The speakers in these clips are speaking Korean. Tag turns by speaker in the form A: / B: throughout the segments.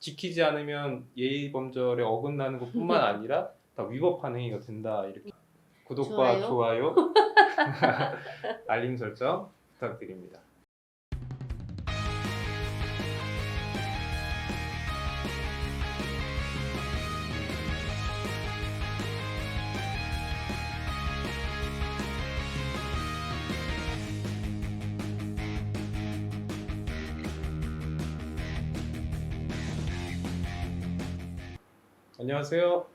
A: 지키지 않으면 예의범절에 어긋나는 것뿐만 아니라 다 위법한 행위가 된다. 이렇게 구독과 좋아요, 알림 설정 부탁드립니다. 안녕하세요.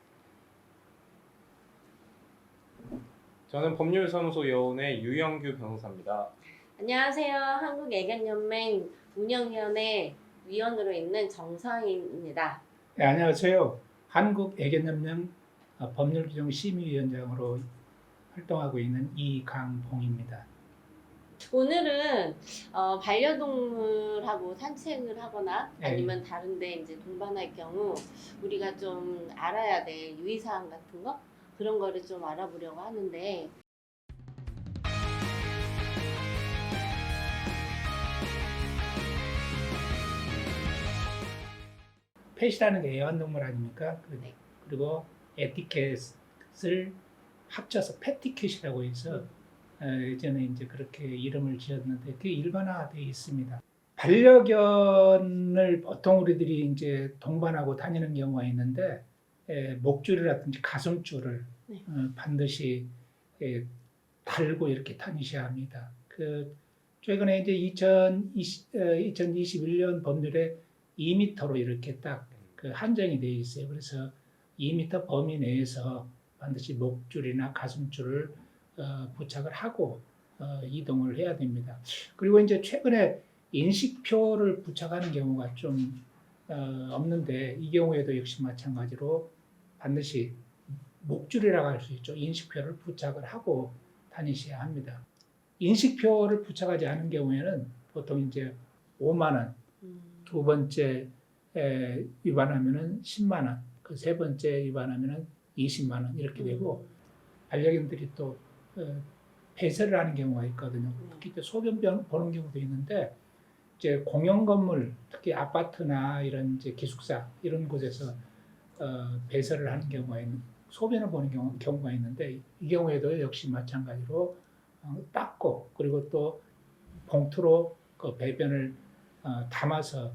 A: 저는 법률사무소 여운의 유영규 변호사입니다.
B: 안녕하세요. 한국애견연맹 운영위원회 위원으로 있는 정서희입니다.
C: 네, 안녕하세요. 한국애견연맹 법률규정심의위원장으로 활동하고 있는 이강봉입니다.
B: 오늘은 반려동물하고 산책을 하거나
C: 네.
B: 아니면 다른데 이제 동반할 경우 우리가 좀 알아야 될 유의사항 같은 거 그런 거를 좀 알아보려고 하는데
C: 펫이라는 게 애완동물 아닙니까?
B: 네.
C: 그리고 에티켓을 합쳐서 패티켓이라고 해서 예전에 이제 그렇게 이름을 지었는데 그게 일반화되어 있습니다. 반려견을 보통 우리들이 이제 동반하고 다니는 경우가 있는데 목줄이라든지 가슴줄을
B: 네.
C: 반드시 달고 이렇게 다니셔야 합니다. 최근에 이제 2021년 법률에 2m로 이렇게 딱 한정이 되어 있어요. 그래서 2m 범위 내에서 반드시 목줄이나 가슴줄을 부착을 하고 이동을 해야 됩니다. 그리고 이제 최근에 인식표를 부착하는 경우가 좀 없는데 이 경우에도 역시 마찬가지로 반드시 목줄이라고 할 수 있죠. 인식표를 부착을 하고 다니셔야 합니다. 인식표를 부착하지 않은 경우에는 보통 이제 5만 원, 두 번째 위반하면은 10만 원, 그 세 번째 위반하면은 20만 원 이렇게 되고 반려견들이 또 폐쇄를 하는 경우가 있거든요. 특히 소변 보는 경우도 있는데 이제 공용 건물, 특히 아파트나 이런 이제 기숙사 이런 곳에서 배설을 하는 경우가 있는 소변을 보는 경우가 있는데 이 경우에도 역시 마찬가지로 닦고 그리고 또 봉투로 그 배변을 담아서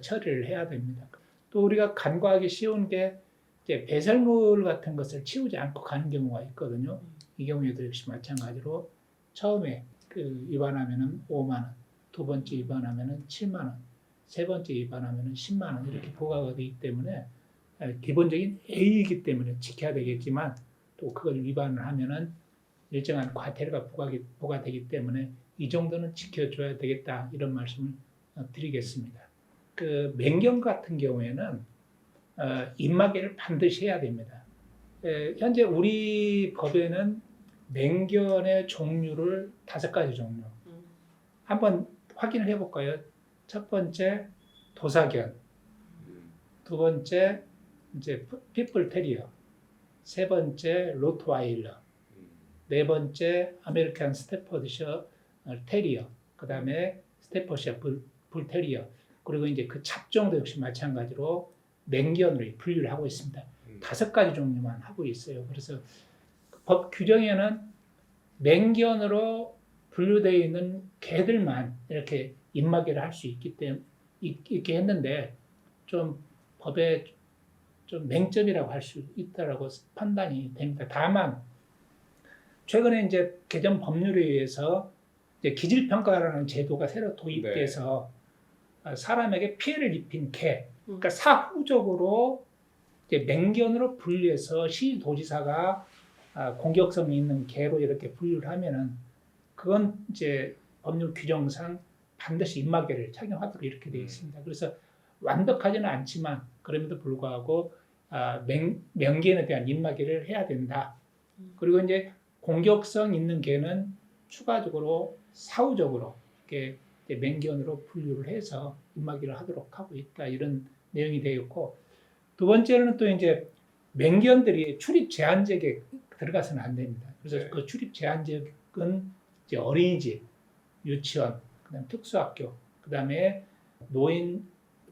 C: 처리를 해야 됩니다. 또 우리가 간과하기 쉬운 게 이제 배설물 같은 것을 치우지 않고 가는 경우가 있거든요. 이 경우에도 역시 마찬가지로 처음에 위반하면은 5만 원, 두 번째 위반하면은 7만 원, 세 번째 위반하면은 10만 원 이렇게 부과가 되기 때문에 기본적인 A이기 때문에 지켜야 되겠지만 또 그걸 위반을 하면은 일정한 과태료가 부과되기 때문에 이 정도는 지켜줘야 되겠다 이런 말씀을 드리겠습니다. 맹견 같은 경우에는 입마개를 반드시 해야 됩니다. 현재 우리 법에는 맹견의 종류를 5가지 종류. 한번 확인을 해볼까요? 첫 번째 도사견, 두 번째 이제 피플 테리어, 세 번째 로트와일러, 네 번째 아메리칸 스태퍼드셔 테리어, 그 다음에 스태퍼셔 불 테리어, 그리고 이제 그 잡종도 역시 마찬가지로 맹견으로 분류를 하고 있습니다. 5가지 종류만 하고 있어요. 그래서 법 규정에는 맹견으로 분류되어 있는 개들만 이렇게 입마개를 할 수 있게 했는데 좀 법에 좀 맹점이라고 할 수 있다라고 판단이 됩니다. 다만 최근에 이제 개정 법률에 의해서 이제 기질평가라는 제도가 새로 도입돼서 사람에게 피해를 입힌 개, 그러니까 사후적으로 이제 맹견으로 분류해서 시도지사가 공격성이 있는 개로 이렇게 분류를 하면은 그건 이제 법률 규정상 반드시 입마개를 착용하도록 이렇게 되어 있습니다. 그래서 완벽하지는 않지만 그럼에도 불구하고 명견에 대한 입마개를 해야 된다. 그리고 이제 공격성 있는 개는 추가적으로 사후적으로 이렇게 맹견으로 분류를 해서 입마개를 하도록 하고 있다. 이런 내용이 되어 있고 두 번째는 또 이제 맹견들이 출입 제한지역에 들어가서는 안 됩니다. 그래서 그 출입 제한지역은 이제 어린이집, 유치원, 그다음 특수학교, 그다음에 노인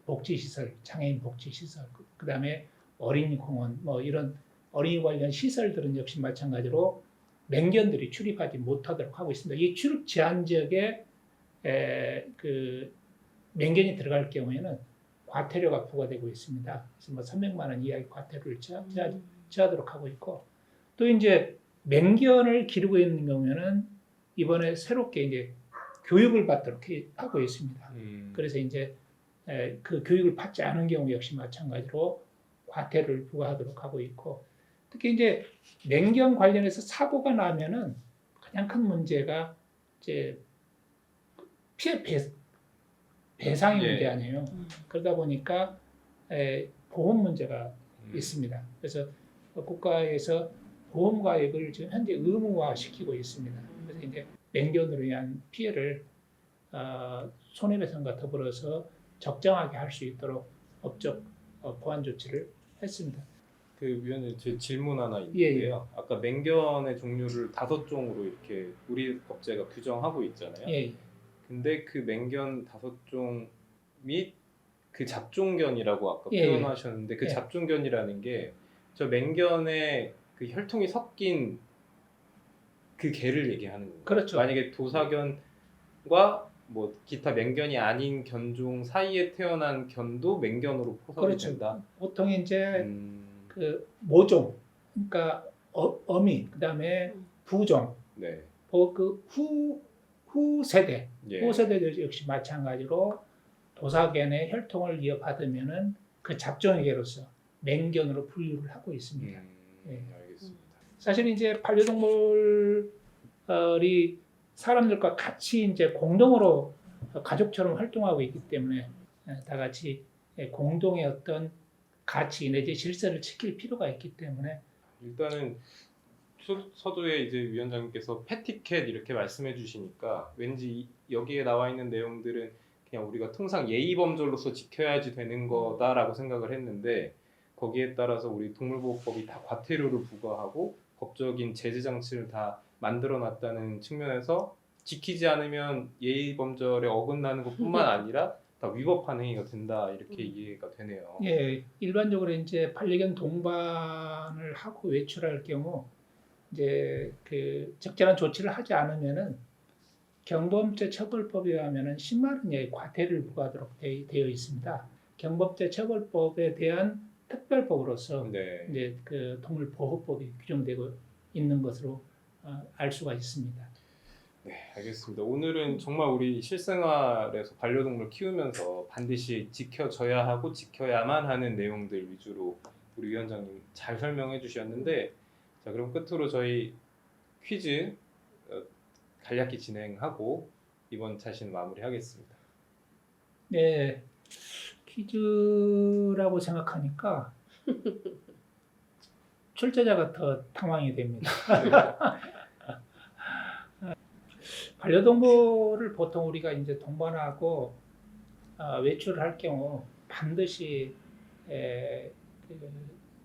C: 복지시설, 장애인 복지시설, 그다음에 어린이 공원, 뭐 이런 어린이 관련 시설들은 역시 마찬가지로 맹견들이 출입하지 못하도록 하고 있습니다. 이 출입 제한 지역에 그 맹견이 들어갈 경우에는 과태료가 부과되고 있습니다. 그래서 뭐 300만 원 이하의 과태료를 취하도록 하고 있고, 또 이제 맹견을 기르고 있는 경우에는 이번에 새롭게 이제 교육을 받도록 하고 있습니다. 그래서 이제 그 교육을 받지 않은 경우 역시 마찬가지로 과태료를 부과하도록 하고 있고, 특히 이제 맹견 관련해서 사고가 나면은 가장 큰 문제가 이제 피해 배상의 문제 아니에요. 그러다 보니까 보험 문제가 있습니다. 그래서 국가에서 보험 가입을 지금 현재 의무화시키고 있습니다. 그래서 이제 맹견으로 인한 피해를 손해배상과 더불어서 적정하게 할 수 있도록 법적 보완 조치를 했습니다.
A: 그 위원님 제 질문 하나 있는데요. 아까 맹견의 종류를 5종으로 이렇게 우리 법제가 규정하고 있잖아요.
C: 예.
A: 근데 그 맹견 5종 및 그 잡종견이라고 아까
C: 예.
A: 표현하셨는데 그
C: 예.
A: 잡종견이라는 게 저 맹견의 그 혈통이 섞인 그 개를 얘기하는 건가요?
C: 그렇죠.
A: 만약에 도사견과 뭐 기타 맹견이 아닌 견종 사이에 태어난 견도 맹견으로 포섭이
C: 그렇죠.
A: 된다.
C: 보통 이제 그 모종, 그러니까 어미, 그다음에 부종,
A: 네.
C: 그 후 세대,
A: 예.
C: 후 세대들 역시 마찬가지로 도사견의 혈통을 이어받으면은 그 잡종에게로서 맹견으로 분류를 하고 있습니다. 예.
A: 알겠습니다.
C: 사실 이제 반려동물이 사람들과 같이 이제 공동으로 가족처럼 활동하고 있기 때문에 다 같이 공동의 어떤 가치 내지 질서를 지킬 필요가 있기 때문에
A: 일단은 서두에 이제 위원장님께서 패티캣 이렇게 말씀해 주시니까 왠지 여기에 나와 있는 내용들은 그냥 우리가 통상 예의 범절로서 지켜야지 되는 거다라고 생각을 했는데 거기에 따라서 우리 동물보호법이 다 과태료를 부과하고 법적인 제재 장치를 다 만들어 놨다는 측면에서 지키지 않으면 예의 범절에 어긋나는 것뿐만 아니라 다 위법한 행위가 된다 이렇게 이해가 되네요.
C: 예, 일반적으로 이제 반려견 동반을 하고 외출할 경우 이제 그 적절한 조치를 하지 않으면은 경범죄 처벌법에 의하면은 10만 원의 과태료를 부과하도록 되어 있습니다. 경범죄 처벌법에 대한 특별법으로서
A: 네.
C: 이제 그 동물보호법이 규정되고 있는 것으로 알 수가 있습니다.
A: 네, 알겠습니다. 오늘은 정말 우리 실생활에서 반려동물 키우면서 반드시 지켜져야 하고 지켜야만 하는 내용들 위주로 우리 위원장님 잘 설명해 주셨는데, 자 그럼 끝으로 저희 퀴즈 간략히 진행하고 이번 자신 마무리하겠습니다.
C: 네, 퀴즈라고 생각하니까 출제자가 더 당황이 됩니다. 반려동물을 보통 우리가 이제 동반하고 외출을 할 경우 반드시 그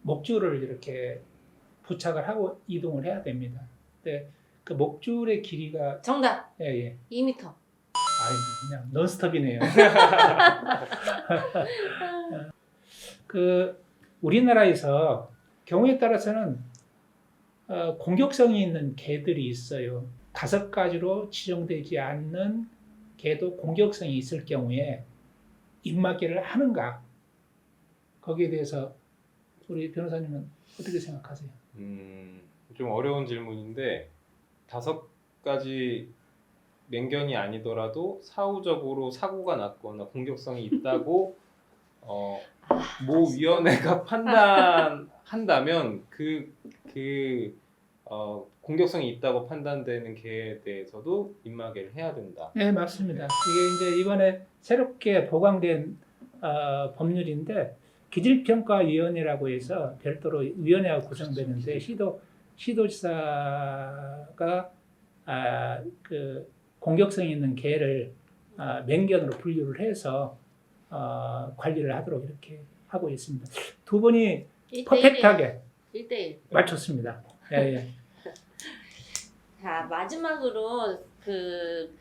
C: 목줄을 이렇게 부착을 하고 이동을 해야 됩니다. 근데 그 목줄의 길이가
B: 정답.
C: 예.
B: 2m.
C: 아이 그냥 논스톱이네요. 그 우리나라에서 경우에 따라서는 공격성이 있는 개들이 있어요. 5가지로 지정되지 않는 개도 공격성이 있을 경우에 입마개를 하는가? 거기에 대해서 우리 변호사님은 어떻게 생각하세요?
A: 좀 어려운 질문인데 5가지 맹견이 아니더라도 사후적으로 사고가 났거나 공격성이 있다고 모 위원회가 판단한다면 공격성이 있다고 판단되는 개에 대해서도 입마개를 해야 된다.
C: 네, 맞습니다. 이게 이제 이번에 새롭게 보강된 법률인데 기질평가위원회라고 해서 별도로 위원회가 구성되는데 시도지사가 그 공격성 있는 개를 맹견으로 분류를 해서 관리를 하도록 이렇게 하고 있습니다. 두 분이
B: 1대1이에요.
C: 퍼펙트하게
B: 1대1.
C: 맞췄습니다. 예.
B: 자, 마지막으로 그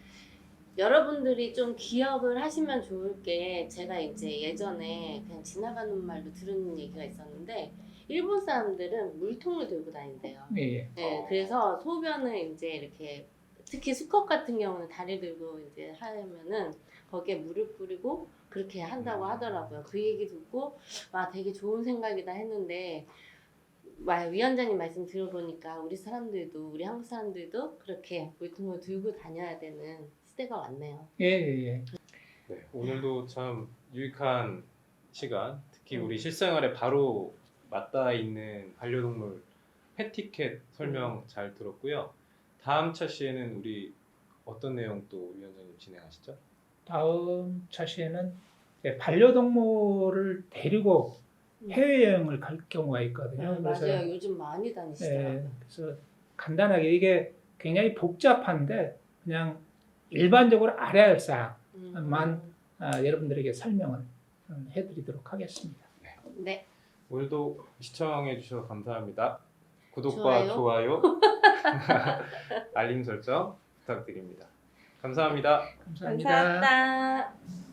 B: 여러분들이 좀 기억을 하시면 좋을 게 제가 이제 예전에 그냥 지나가는 말로 들은 얘기가 있었는데 일본 사람들은 물통을 들고 다닌대요.
C: 예.
B: 네, 그래서 소변을 이제 이렇게 특히 수컷 같은 경우는 다리 들고 이제 하면은 거기에 물을 뿌리고 그렇게 한다고 하더라고요. 그 얘기 듣고 와 되게 좋은 생각이다 했는데 위원장님 말씀 들어보니까 우리 사람들도 우리 한국 사람들도 그렇게 물통을 들고 다녀야 되는 시대가 왔네요.
C: 예, 예, 예.
A: 네, 오늘도 참 유익한 시간, 특히 우리 실생활에 바로 맞닿아 있는 반려동물 패티캣 설명 잘 들었고요. 다음 차시에는 우리 어떤 내용 또 위원장님 진행하시죠?
C: 다음 차시에는 반려동물을 데리고 해외여행을 갈 경우가 있거든요.
B: 맞아요. 요즘 많이 다니시더라고요.
C: 예, 그래서 간단하게 이게 굉장히 복잡한데 그냥 일반적으로 알아야 할 사항만 여러분들에게 설명을 해드리도록 하겠습니다.
B: 네.
A: 오늘도 시청해 주셔서 감사합니다. 구독과
B: 좋아요.
A: 좋아요, 알림 설정 부탁드립니다. 감사합니다.
C: 감사합니다.
B: 감사합니다.